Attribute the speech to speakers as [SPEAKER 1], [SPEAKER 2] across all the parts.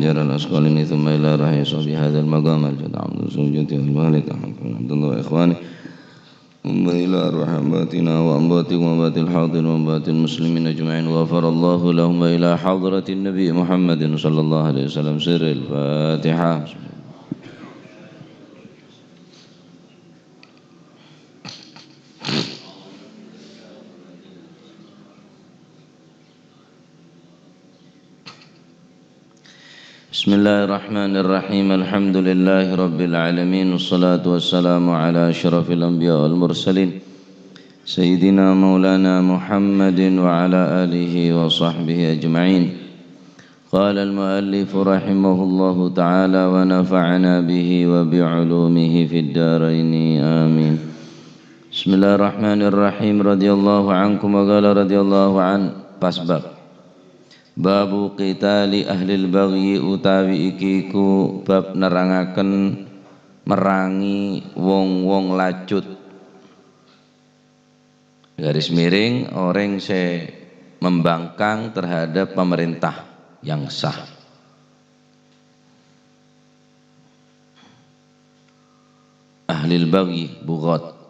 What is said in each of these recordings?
[SPEAKER 1] هجر الأسقلين ثم إلى رحيص بهذا المقام الجد عبد الزوجة والوالد عبد الله إخواني ثم إلى أرواح أنباتنا وأنباتكم وأنبات الحاضر وأنبات المسلمين أجمعين وغفر الله لهم إلى حضرة النبي محمد صلى الله عليه وسلم سر الفاتحة. Bismillahirrahmanirrahim. Alhamdulillahi rabbil alamin. Wassalatu wassalamu ala asyrafil anbiya wal mursalin Sayyidina maulana Muhammadin wa ala alihi wa sahbihi ajma'in. Qala al-muallif rahimahullahu ta'ala wa nafa'ana bihi wa bi'ulumihi fid daraini amin. Bismillahirrahmanirrahim. Radiyallahu ankum wa qala radiyallahu an. Pasbab Babu qitali ahlil baghi utawi ikiku bab nerangaken merangi wong-wong lacut. Garis miring orang se membangkang terhadap pemerintah yang sah. Ahlil baghi bughat.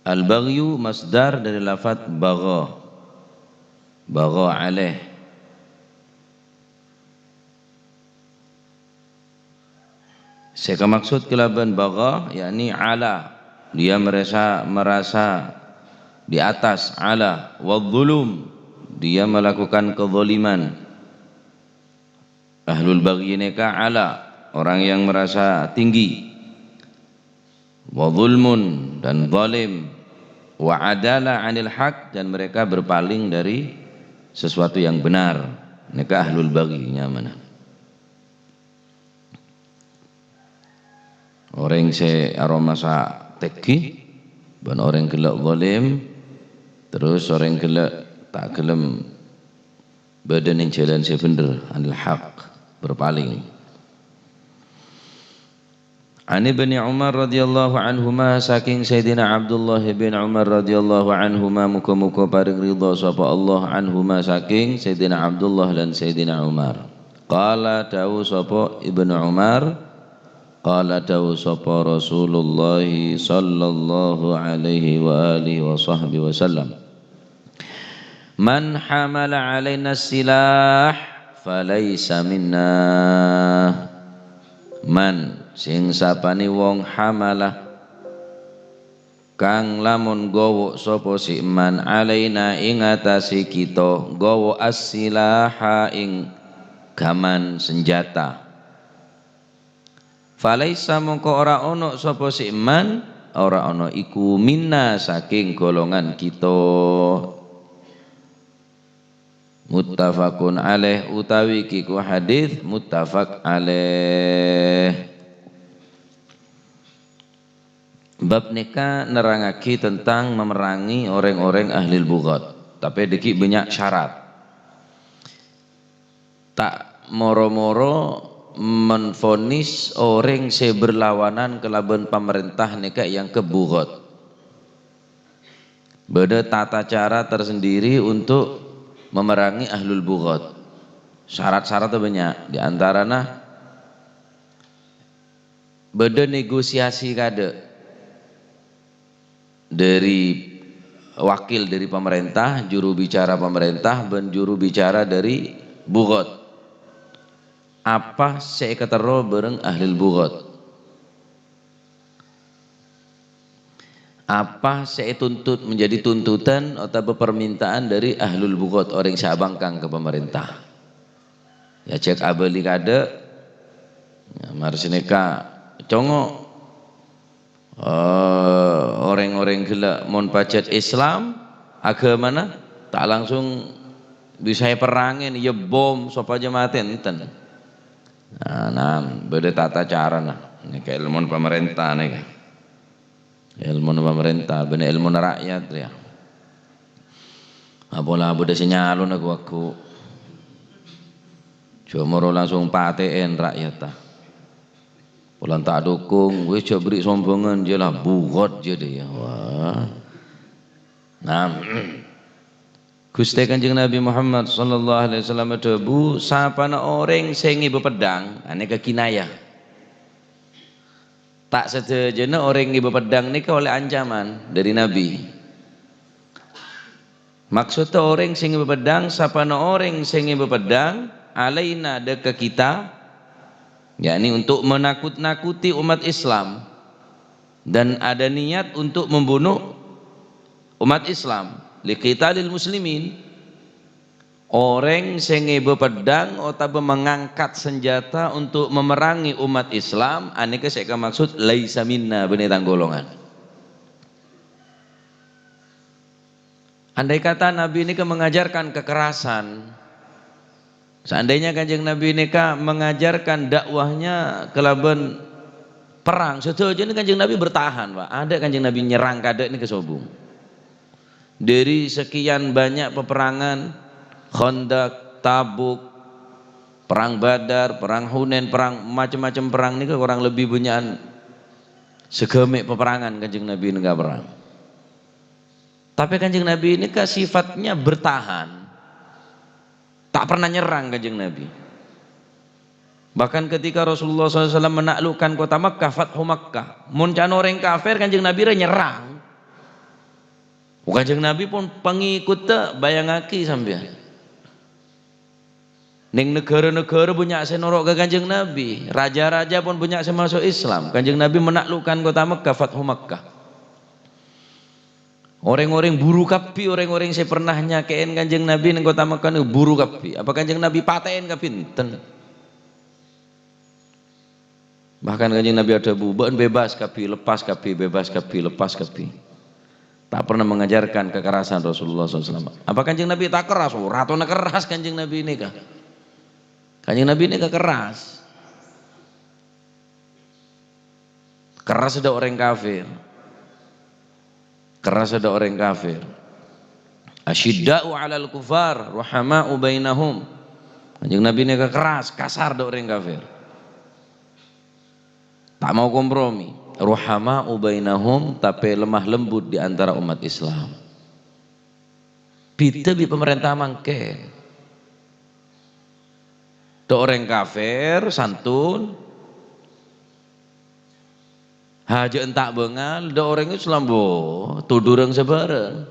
[SPEAKER 1] Al-baghyu masdar dari lafaz bagha. Bagha alaih. Seka maksud kelaban bagha yakni ala. Dia merasa di atas ala wadzulum. Dia melakukan kezaliman. Ahlul baghi neka ala, orang yang merasa tinggi. Wadzulmun dan zalim. Wa adala 'anil haq dan mereka berpaling dari sesuatu yang benar. Mereka ahlul baghi mana? Orang se aroma sa teki, ban orang gelak zalim, terus orang gelak tak gelem badan yang jalan se bener 'anil haq, berpaling. Ani bin Umar radhiyallahu anhuma saking Sayyidina Abdullah bin Umar radhiyallahu anhuma muga-muga paring ridha sapa Allah anhuma saking Sayyidina Abdullah dan Sayyidina Umar. Qala dawu sapa Ibnu Umar, qala dawu sapa Rasulullah sallallahu alaihi wa alihi wa sahbihi wasallam. Man hamala alaina silah falaysa minna. Man sing sapani wong hamalah kang lamun gowo sapa si man alaina ing atase kita gowo as-silaha ing gaman senjata falaisa mongko ora ono sapa si man ora ono iku minna saking golongan kita. Muttafaqun alaih utawi kiku hadis muttafaq alaih. Bab nikah nerangaki tentang memerangi orang-orang ahli bughat. Tapi deki banyak syarat. Tak moro-moro menfonis orang se berlawanan kelaban pemerintah nikah yang kebughat. Beda tata cara tersendiri untuk memerangi ahlul bughat. Syarat-syaratnya banyak. Di antaranya beda negosiasi kade dari wakil dari pemerintah, juru bicara pemerintah dan juru bicara dari bughat. Apa seikatero bareng ahlul bughat? Apa saya tuntut menjadi tuntutan atau permintaan dari ahlul bughat orang sabangkang ke pemerintah. Ya cek abeli kade ya, marsineka congo orang-orang gila mon pacet Islam agama tak langsung bisa perangin ya bom sapa aja mati enten. Nah, beda tata cara nah. Ini kayak ilmu pemerintah nih kan. Ilmu pemerintah, bener ilmu rakyat ya. Apalah budak sinyalun aku. Cuma langsung paten rakyat ta. Pulang tak dukung, weh cak beri sombongan je lah, bugot je dia. Wah. Nah, Gusti Kanjeng Nabi Muhammad sallallahu alaihi wasallam debu sapana orang sing ngibu pedang, ane kekinayah. Tak sedejana orang ngibu pedang ni oleh ancaman dari Nabi. Maksudnya orang sing ngibu pedang, sapana orang sing ngibu pedang, alaina deka kita, yakni untuk menakut-nakuti umat Islam dan ada niat untuk membunuh umat Islam. Liqitalil muslimin, orang sing ngibu pedang atau mengangkat senjata untuk memerangi umat Islam, aneka saya maksud laisa minna, benetang golongan. Andai kata Nabi ini mengajarkan kekerasan, seandainya Kanjeng Nabi ini mengajarkan dakwahnya kelaban perang, setuju ini Kanjeng Nabi bertahan, Pak. Ada Kanjeng Nabi nyerang kada ini kesobung. Dari sekian banyak peperangan, Khandaq, Tabuk, perang Badar, perang Hunain, perang macam-macam perang ini kurang lebih bunyian segemik peperangan Kanjeng Nabi ini perang. Tapi Kanjeng Nabi ini sifatnya bertahan, tak pernah nyerang Kanjeng Nabi. Bahkan ketika Rasulullah SAW menaklukkan kota Makkah, Fathu Makkah, muncan orang kafir Kanjeng Nabi nyerang. Kanjeng Nabi pun pengikutnya bayangaki sampai. Ning negara-negara punya senorok ke Kanjeng Nabi, raja-raja pun punya masuk Islam. Kanjeng Nabi menaklukkan kota Makkah, Fathu Makkah. Orang-orang buru kapi, orang-orang saya pernah nyakein Kanjeng Nabi ning kota Makkah niku buru kapi. Apa Kanjeng Nabi paten kapinten? Bahkan Kanjeng Nabi ada buban bebas kapi, lepas kapi, bebas kapi, lepas kapi. Tak pernah mengajarkan kekerasan Rasulullah SAW. Apa Kanjeng Nabi tak keras? Ratona keras Kanjeng Nabi ini kah? Kanjeng Nabi ini keras. Keras ada orang kafir. Keras ada orang kafir. Asyidda'u 'alal kufar, rahama'u bainahum. Kanjeng Nabi ini keras, kasar ada orang kafir. Tak mau kompromi. Rahama'u bainahum, tapi lemah lembut di antara umat Islam. Bita bi pemerintah mangke. Do orang kafir santun. Haja entak bengal, do orang Islam bo, tudurang sebarang.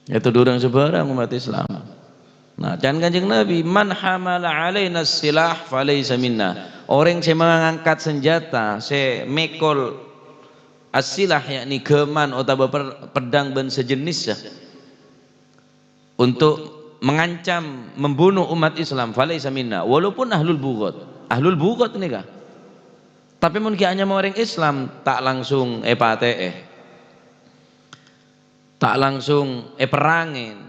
[SPEAKER 1] Ya tudurang sebarang umat Islam. Nah, dan Kanjeng Nabi, man hamala alaina silah falaysa minna. Orang yang mengangkat senjata, saya mekol asilah yakni geman atau pedang dan sejenisnya untuk mengancam membunuh umat Islam, falaysa minna. Walaupun ahlul bughot ini kah? Tapi mungkin hanya orang Islam tak langsung tak langsung perangin,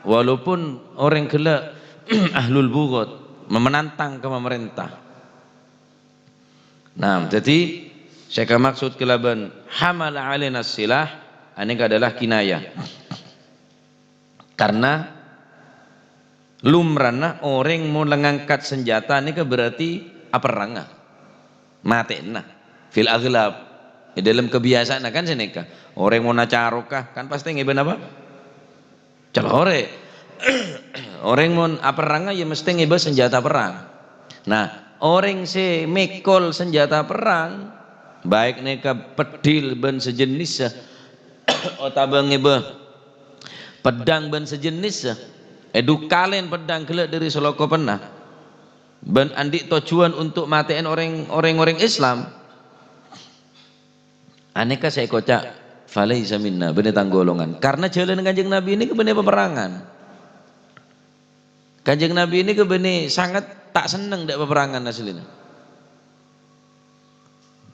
[SPEAKER 1] walaupun orang gelak ahlul bughot menantang ke pemerintah. Nah, jadi saya maksud kelaban hamala alaina silah ini adalah kinayah. Karena lumrana orang mau mengangkat senjata ini berarti perang. Matena fil aghlab dalam kebiasaan kan seneka orang mau nacarokah kan pasti ngeben apa celore orang mau perang ya mesti ngeben senjata perang. Nah orang si mekol senjata perang baik neka pedil ben sejenis atau ngeben pedang ben sejenis edu kalen pedang gelak dari seloko pernah ben andik tujuan untuk matiin orang Islam. Aneka saya kocak falaysa minna, benetang golongan. Karena jalan Kanjeng Nabi ini kebene peperangan. Kanjeng Nabi ini kebene sangat tak seneng dek peperangan aslinya.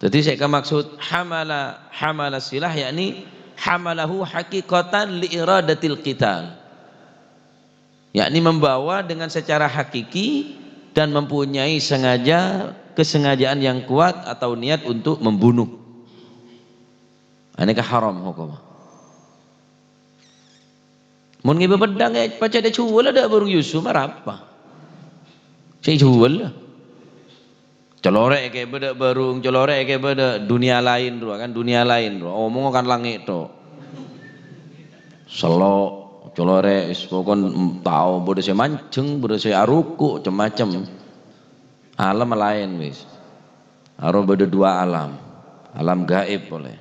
[SPEAKER 1] Jadi saya maksud hamala silah yakni hamalahu haqiqatan li iradatil qital. Yakni membawa dengan secara hakiki dan mempunyai kesengajaan yang kuat atau niat untuk membunuh. Ini haram hukum. Mun ngiba pedang paca ada jual ada burung Yusuf apa? Saya jual lah. Celorek kayak beda barung, celorek kayak beda dunia lain doa kan, dunia lain doa. Omong kan langit to. Selok, celorek, pokon tahu bodoh saya mancing, bodoh saya aruku, macam-macam. Alam lain wis. Aro beda dua alam, alam gaib boleh.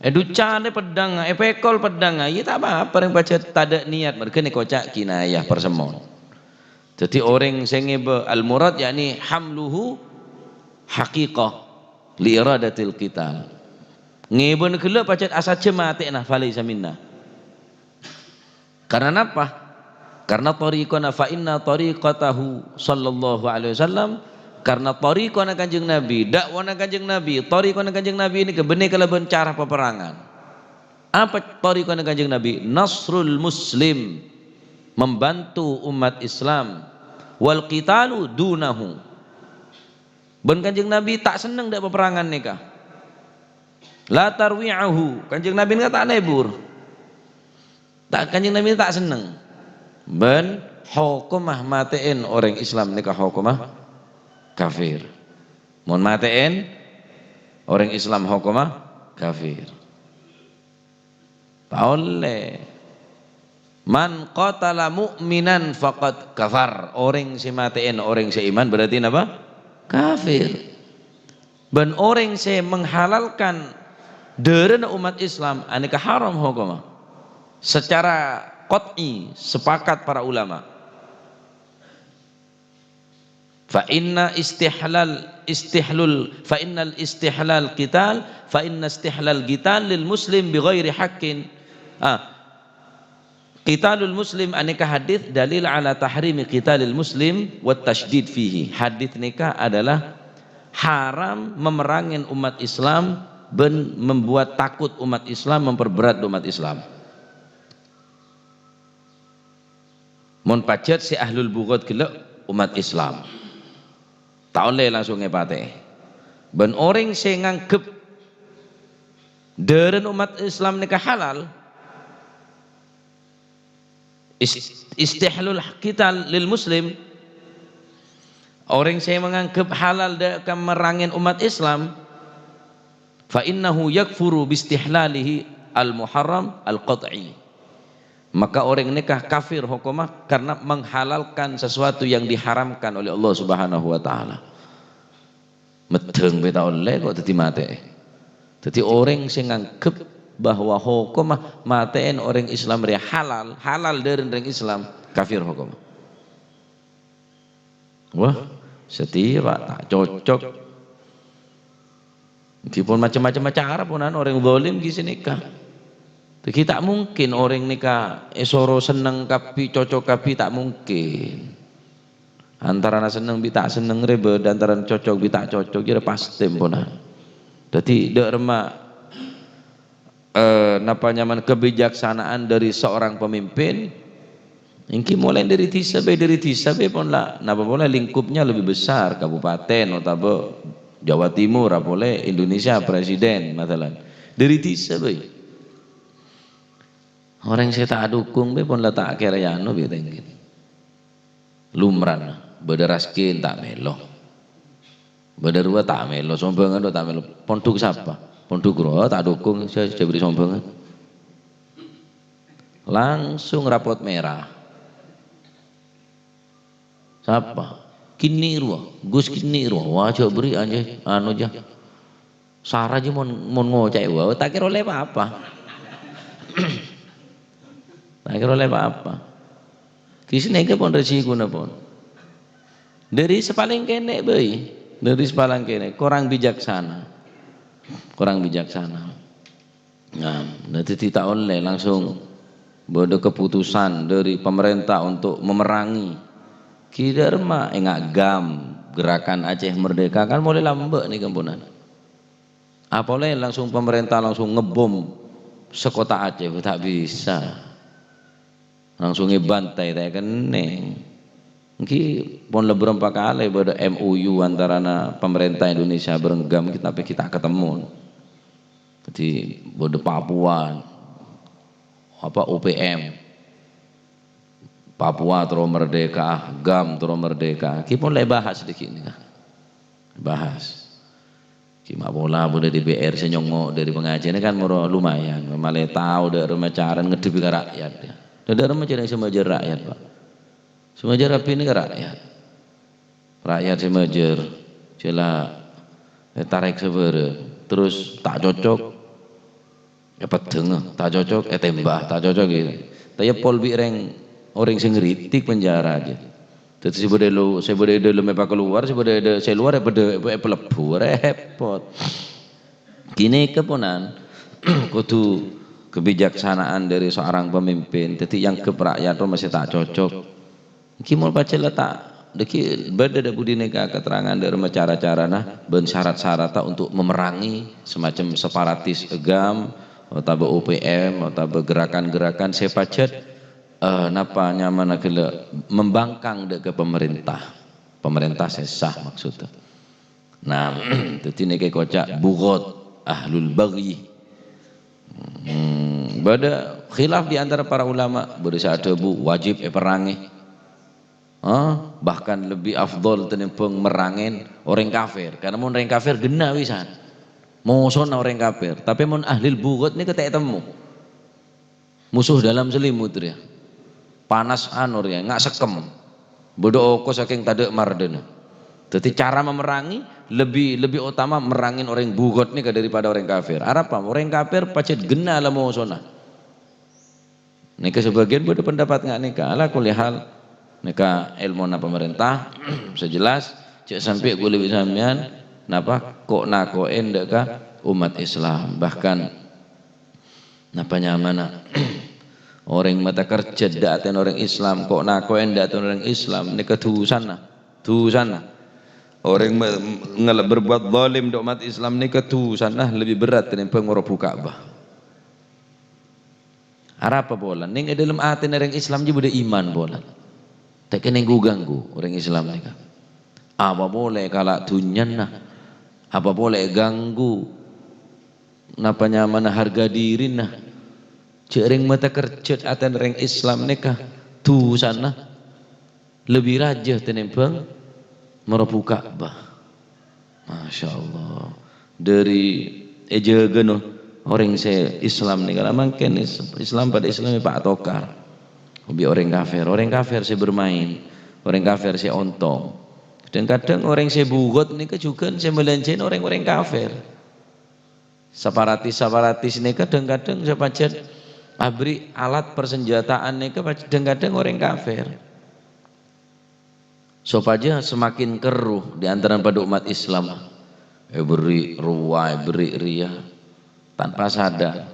[SPEAKER 1] Ducane pedang, pekol pedang, iya tak apa, yang baca tada niat mereka ni kocak kinayah persemon. Jadi orang sengebe al murad yakni hamluhu haqiqah li iradatil qital. Ngebon kela pacet asa cemate nah falaysa minna. Karena apa? Karena tariqana fa inna tariqatahu sallallahu alaihi wasallam, karena tariqana Kanjeng Nabi, dakwana Kanjeng Nabi, tariqana Kanjeng Nabi ini kebene kalaban cara peperangan. Apa tariqana Kanjeng Nabi? Nasrul muslim, membantu umat Islam, wal qitalu dunahu. Ben Kanjeng Nabi tak seneng dak peperangan nikah. La tarwi'ahu, Kanjeng Nabi enggak tak nebur. Tak Kanjeng Nabi tak seneng. Ben hukumah matein orang Islam nikah hukumah kafir. Mun matein orang Islam hukumah kafir. Tak oleh. Man qatala mu'minan faqad kafar. Orang si matein orang si iman berarti apa? Kafir. Ben orang si menghalalkan deren umat Islam anika haram hukumah. Secara qat'i sepakat para ulama. Fa innal istihlal qital fa inna istihlal qital lil muslim bighairi haqqin. Qitalul muslim anika hadis dalil ala tahrimi qitalil muslim wat tasydid fihi. Hadis nikah adalah haram memerangin umat Islam dan membuat takut umat Islam, memperberat umat Islam. Mun pacet si ahlul bughad kelak umat Islam tak boleh langsung ngepate. Ben orang si nganggep deren umat Islam nikah halal, istihlul qital lil muslim, orang si menganggap halal akan merangin umat Islam, fa innahu yakfuru bistihlalihi al muharram al qat'i. Maka orang nikah kafir hukumah karena menghalalkan sesuatu yang diharamkan oleh Allah Subhanahu wa taala. Medeng beta oleh kok dadi mate. Dadi orang sing nganggep bahwa hukumah matein orang Islam ria halal dari orang Islam kafir hukumah. Wah, setiap tak cocok. Meskipun macam-macam cara punan orang zalim di sini nikah. Tapi tak mungkin orang nikah esoro seneng kapi cocok kapi tak mungkin. Antara seneng bi tak seneng rebe dan antara cocok bi tak cocok jadi pasti puna. Jadi dek remak napa nyaman kebijaksanaan dari seorang pemimpin. Ingki mulai dari tisabe pun lah. Napa boleh lingkupnya lebih besar kabupaten atau Jawa Timur, boleh Indonesia presiden matalan. Dari tisabe. Orang saya tak dukung be pun lah tak kira yano be tengin. Lumran bederaskin tak melo. Bederua tak melo, sombongan tak melo. Ponduk siapa? Ponduk roh tak dukung saya beri sombongan. Langsung rapot merah. Siapa? Kini ruah, Gus kini ruah. Wah coba beri aja anu aja. Sarah aja mon ngocek wah tak kira oleh apa. Tak kira oleh apa. Kisah ke pun resiko na pun. Dari sepaling kene boy, dari sepaling kene kurang bijaksana, Nah, nanti tidak oleh langsung bodoh keputusan dari pemerintah untuk memerangi. Kira mah enggak gam gerakan Aceh Merdeka kan mulai lambat nih kampunan. Apalagi langsung pemerintah langsung ngebom sekota Aceh tak bisa. Langsung ngebantai tak kene. Mungkin pun beberapa kali pada MOU antara pemerintah Indonesia berenggam tapi kita ketemu. Jadi pada Papua apa UPM Papua terus merdeka, GAM terus merdeka. Kita pun bahas sedikit nih. bahas. Kima bola boleh di BR senyongok dari pengajian kan murah lumayan, malah tahu dari remacaran ngedepi ke rakyat ya. Dari remacaran semejer rakyat pak, semejer apa ini ke rakyat semejer, celah tarik sebere, terus tak cocok, apa tengah, tak cocok, tembak, tak cocok gitu. Tapi polbi orang sing ngeritik penjara aja. Terus sebode lu mepa keluar, sebode saya luar pelebu repot. Kini keponan kudu kebijaksanaan dari seorang pemimpin. Jadi yang ke rakyat masih tak cocok. Kimol baca letak. Deki beda budi neka keterangan dari cara-cara nah ben syarat-syarat untuk memerangi semacam separatis agam atau UPM atau gerakan-gerakan sepacet napa nyaman kele membangkang ke pemerintah sesah maksudnya. Nah, jadi ini kayak kocak bugot ahlul baghi. Bada khilaf di antara para ulama berusaha debu wajib perangi. Bahkan lebih afdol tenimbang merangin orang kafir karena mun orang kafir gena wisan. Mosona orang kafir, tapi mun ahlul bugot ini ketek temu. Musuh dalam selimut dia. Panas anur ya nggak sekem bodoh oko saking tade mardena. Jadi cara memerangi lebih utama merangin orang bugot nih daripada orang kafir. Apa orang kafir pacet gena lah mau sona. Nika sebagian bodoh pendapat nggak nika ala kulihal nika ilmu na pemerintah sejelas cek sampai gue lebih samian napa kok nakoen deka umat Islam bahkan napa nyamana orang mata kerja daten orang Islam kok nakoen daten orang Islam ini ketusan orang berbuat zalim do umat Islam ini ketusan lebih berat dari pengoropu Ka'bah. Apa bola ning dalam hati orang Islam juga ada iman bola tak kena ganggu orang Islam ni apa boleh kalau dunyan apa boleh ganggu napa nyaman harga diri Cering mata kerjat atan orang Islam nikah tu sana lebih rajah tenimbang merobu Ka'bah. Masya Allah dari eja genuh orang saya Islam nih kalau makin Islam pada Islam Pak Tokar hobi orang kafir saya bermain orang kafir saya ontong dan kadang orang saya bugot nih juga saya melanjain orang-orang kafir separatis nih kadang-kadang saya pacet abri alat persenjataan nih kadang-kadang orang kafir. Supaya semakin keruh di antara pada umat Islam. Beri ruwai, beri ria tanpa sadar.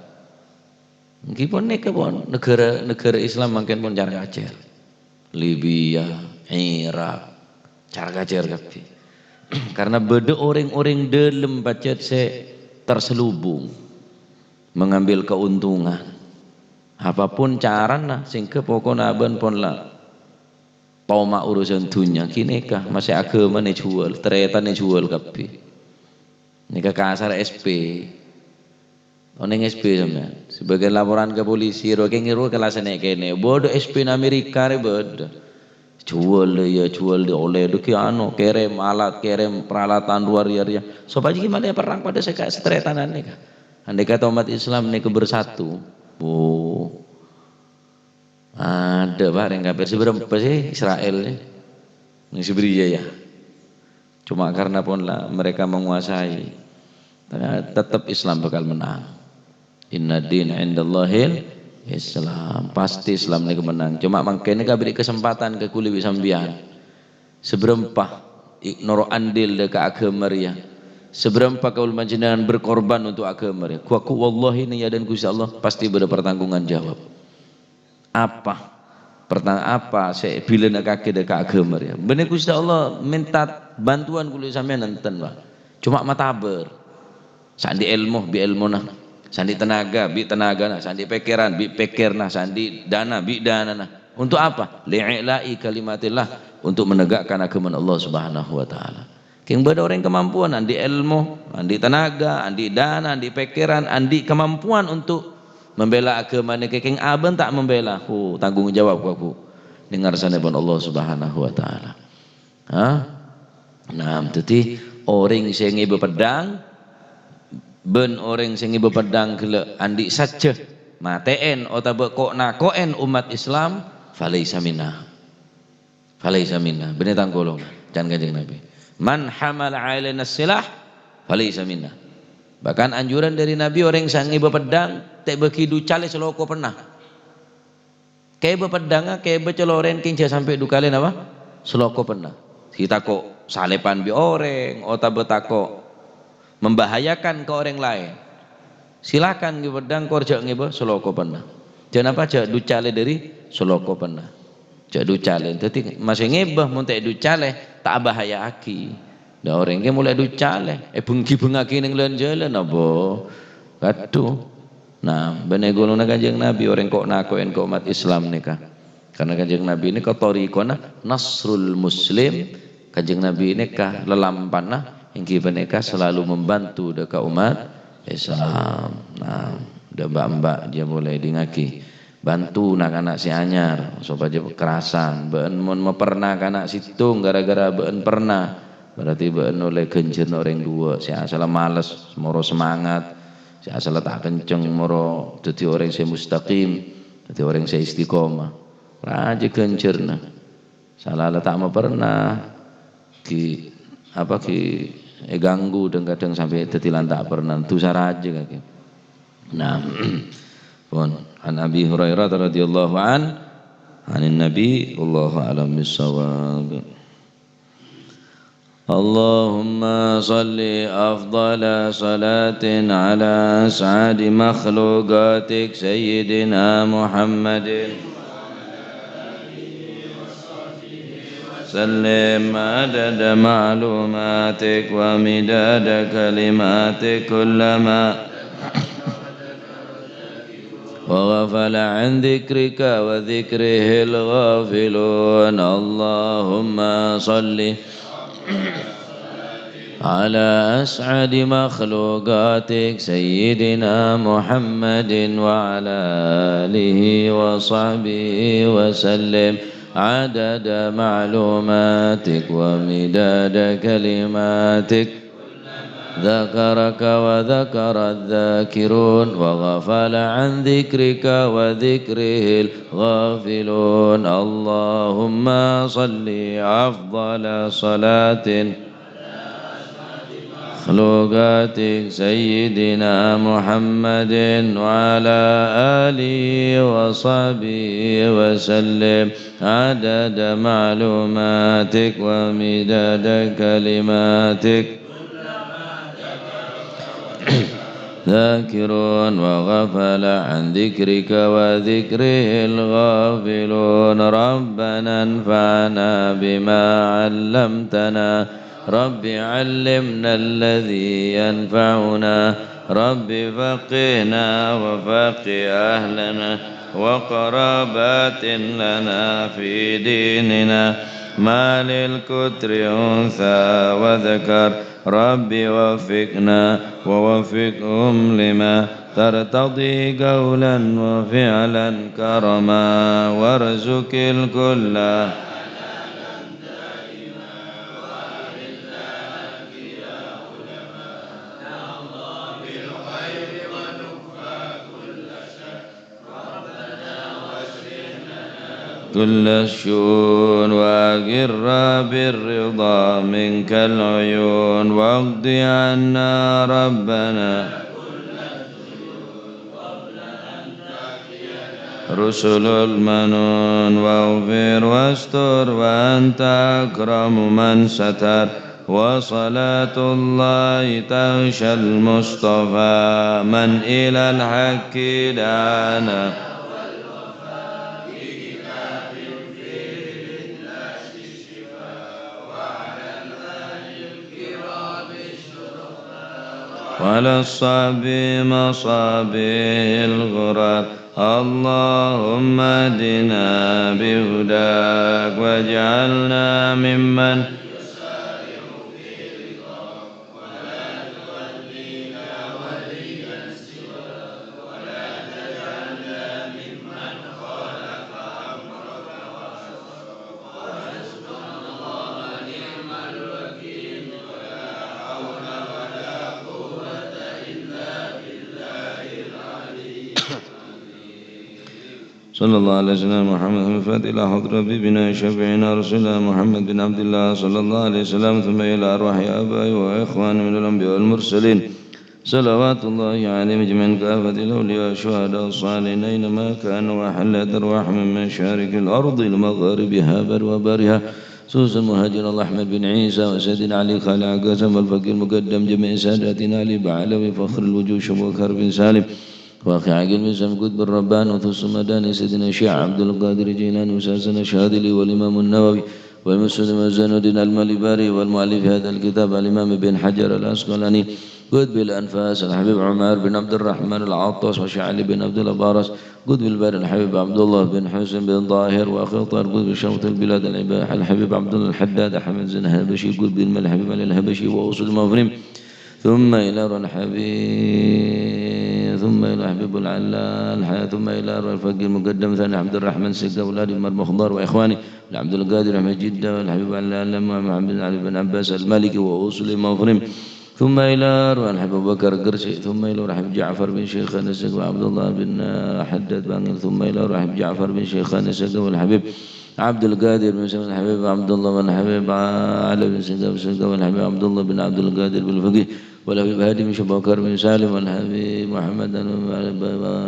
[SPEAKER 1] Meskipun nih pun negara Islam makin pun cara kacer. Libya, Irak, cara kacer kapi. Karena beda orang-orang dalam bacet se terselubung mengambil keuntungan. Apapun carana singke pokoknya aban pun lah toma urusan dunia kini kah masih agama nih jual ternyata nih jual kapi ini kasar SP oneng SP sama sebagai laporan ke polisi roke ngiru kelas naik kene bodoh SP na Amerika bodoh jual di oleh duki ano kirim alat kirim peralatan luar ya supaya gimana ya perang pada saya seteretanan nih kah andai kata umat Islam nih bersatu. Ada bareng kafir seberapa sih Israel nih Siberia ya cuma karena pun lah mereka menguasai tetap Islam bakal menang inna din indallahil Islam pasti Islam nih menang cuma makanya beri kesempatan ke kuli sambian seberapa ignoro andil ke agama ya seberapa kaul panjenengan berkorban untuk agama ya kuaku wallahi ini ya dan Gusti Allah pasti berpertanggungan jawab apa saya bila nak kaki dekat agama ya benar Gusti Allah minta bantuan kulit sampean nenten Pak cuma mataber sandi ilmu bi ilmu nah sandi tenaga bi tenaga nah sandi pikiran bi pikir nah sandi dana bi dana nah untuk apa li'ila'i kalimatillah untuk menegakkan agama Allah Subhanahu wa taala king beda orang kemampuan andi ilmu andi tenaga andi dana andi pikiran andi kemampuan untuk membela agama nih king aben tak membela tanggung jawab aku dengar sana pun Allah Subhanahu wa taala nah jadi orang sing ngiba pedang ben orang sing ngiba pedang gele andik saja mateen otabe kok nakoen umat Islam falaisa minna bener tang golongan can Kanjeng Nabi man hamal alaina silah falaisa minna. Bahkan anjuran dari Nabi orang yang ngiba pedang tak bekidu cale seloko pernah kayak bepedanga kayak beceloren kinca sampai dukalen apa seloko pernah kita kok salepan bi orang otak betako membahayakan ke orang lain silakan ngiba pedang korja ngiba seloko pernah jangan apa aja ducale dari seloko pernah jak ducale jadi masih ngibah mun tak ducale tak bahaya aki dah orang ke mulai ducale bengi bengaki ning lan jalan apa aduh. Nah, bener golongan Kanjeng Nabi orang kok nakoen ke umat Islam nikah. Karena Kanjeng Nabi ini katorikona nasrul muslim. Kanjeng Nabi ini kah lelampana hingga mereka selalu membantu dekat umat Islam. Nah, udah mbak-mbak dia mulai dingaki. Bantu anak-anak si anyar supaya kekerasan. Beun mun pernah anak situng gara-gara beun pernah. Berarti beun oleh genjer orang dua. Si asal males, moro semangat. Si asal tak kenceng moro jadi orang saya mustaqim jadi orang saya istiqomah raja kencerna salah tak mau pernah ki apa ki ganggu dan kadang sampai tetilan tak pernah tu saraja kaki. Nah pun an Abi Hurairah radhiyallahu anin Nabi wallahu a'lam bissawab. اللهم صل أفضل صلاة على أسعد مخلوقاتك سيدنا محمد سلم عدد معلوماتك ومداد كلماتك كلما وغفل عن ذكرك وذكره الغافلون اللهم صل على أسعد مخلوقاتك سيدنا محمد وعلى آله وصحبه وسلم عدد معلوماتك ومداد كلماتك ذكرك وذكر الذاكرون وغفل عن ذكرك وذكره الغافلون اللهم صل أفضل صلاة مخلوقاتك سيدنا محمد وعلى آله وصحبه وسلم عدد معلوماتك ومداد كلماتك ذاكرون وغفل عن ذكرك وذكره الغافلون ربنا انفعنا بما علمتنا رب علمنا الذي ينفعنا رب فقهنا وفقه أهلنا وقرابات لنا في ديننا ما للكتر أنثى وذكر رب وفقنا ووفقهم لما ترتضي قولا وفعلا كرما وارزق الكل كل الشؤون وأقر بالرضا منك العيون واقض عنا ربنا رسل المنون واغفر واستر وأنت أكرم من ستر وصلاة الله تغشى المصطفى من إلى الحق دعانا وعلى الصعب مصابه الغرار اللهم اهدنا بهداك واجعلنا ممن صلى الله عليه وسلم محمد الفاتح إلى حضرة حبيبنا شفيعنا رسولنا محمد بن عبد الله صلى الله عليه وسلم ثم إلى أرواح آبائي وإخواني من الأنبياء والمرسلين صلوات الله عليهم أجمعين كافة الأولياء الشهداء الصالحين أينما كانوا وحلت أرواح من مشارق الأرض لمغاربها وبرها سوس المهاجر الله أحمد بن عيسى وسيدنا علي خالع قاسم والفقير المقدم جميع ساداتنا علي بعلوي فخر الوجوه شبوكر بن سالم واخي عقيل بن سمكوت بن ربان وثوس المداني سيدنا الشيخ عبد القادر جيلاني وساسنا الشاذلي والإمام النووي والمسلم زين الدين المالباري والمؤلف هذا الكتاب الإمام بن حجر الأسقلاني قد بالأنفاس الحبيب عمر بن عبد الرحمن العطاس وشعلي بن عبد البارس قد بالبار الحبيب عبد الله بن حسن بن طاهر وأخي طاهر قد بشوط البلاد الحبيب عبد الله الحداد أحمد زين الهبشي قد بالمال الحبيب علي الهبشي وأوصل المفرم ثم إلى الحبيب ثم إلى حبيب العلال ثم إلى الفقيه المقدم ثاني عبد الرحمن سيد أولاد المخضر وإخواني عبد القادر أحمد جدة والحبيب علال محمد علي بن عباس المالكي وأوصل المفرم ثم إلى الحبيب أبو بكر قرشي ثم إلى الحبيب جعفر بن شيخان السق وعبد الله بن حداد بن ثم إلى الحبيب جعفر بن شيخان السق والحبيب عبد القادر بن سلمان الحبيب عبد الله بن حبيب علي بن سيد والحبيب عبد الله بن عبد القادر بن الفقيه والحبيب هادي بن بكر بن سالم والحبيب محمد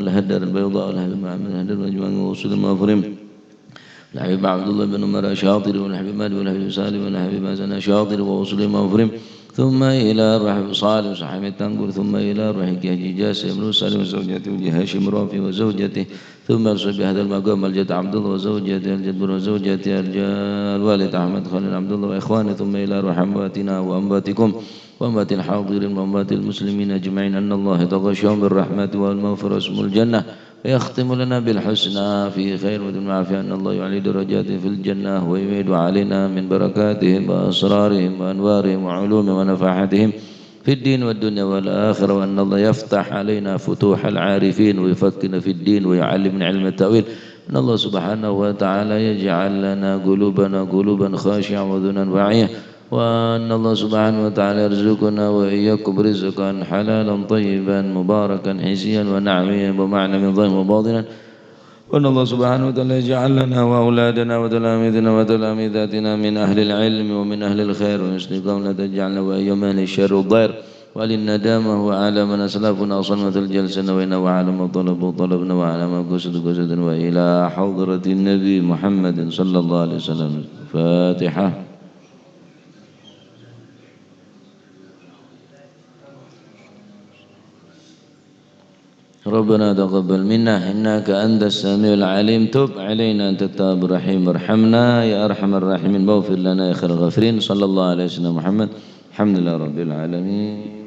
[SPEAKER 1] الهدر البيضاء والحبيب محمد الهدر مجموعا ووصول المفرم الحبيب عبد الله بن عمر شاطر والحبيب مالك والحبيب سالم والحبيب حسن شاطر ووصول المفرم ثم إلى الرحب صالح وصحيح التنقل ثم إلى الرحب جاجي جاسم سالم وزوجته وهاشم رافي وزوجته ثم أرسل بهذا المقام الجد عبد الله وزوجته الجد وزوجته الوالد أحمد خالد عبد الله وإخوانه ثم إلى روح أمواتنا وأمواتكم وأموات الحاضرين وأموات المسلمين أجمعين أن الله يتغشاهم بالرحمة والمغفرة اسم الجنة ويختم لنا بالحسنى في خير والعافية أن الله يعلي درجاته في الجنة ويميد علينا من بركاتهم وأسرارهم وأنوارهم وعلومهم ونفحاتهم في الدين والدنيا والآخرة وأن الله يفتح علينا فتوح العارفين ويفكنا في الدين ويعلمنا علم التأويل أن الله سبحانه وتعالى يجعل لنا قلوبا خاشعة وذنا واعية وأن الله سبحانه وتعالى يرزقنا وإياكم رزقا حلالا طيبا مباركا حسيا ونعميا ومعنى من ظاهر وباطنا وأن الله سبحانه وتعالى يجعل لنا وأولادنا وتلاميذنا وتلاميذاتنا من أهل العلم ومن أهل الخير ويسلكهم لا تجعلنا وإياهم من الشر والضير وللندامة وعلى من أسلافنا صنوة الجلسة وإنا وعلى ما طلبنا وعلى ما قصد وإلى حضرة النبي محمد صلى الله عليه وسلم فاتحة. ربنا تقبل منا إنك أنت السميع العليم تب علينا أنت التواب الرحيم ارحمنا يا أرحم الراحمين واغفر لنا يا خير الغافرين صلى الله عليه وسلم محمد الحمد لله رب العالمين.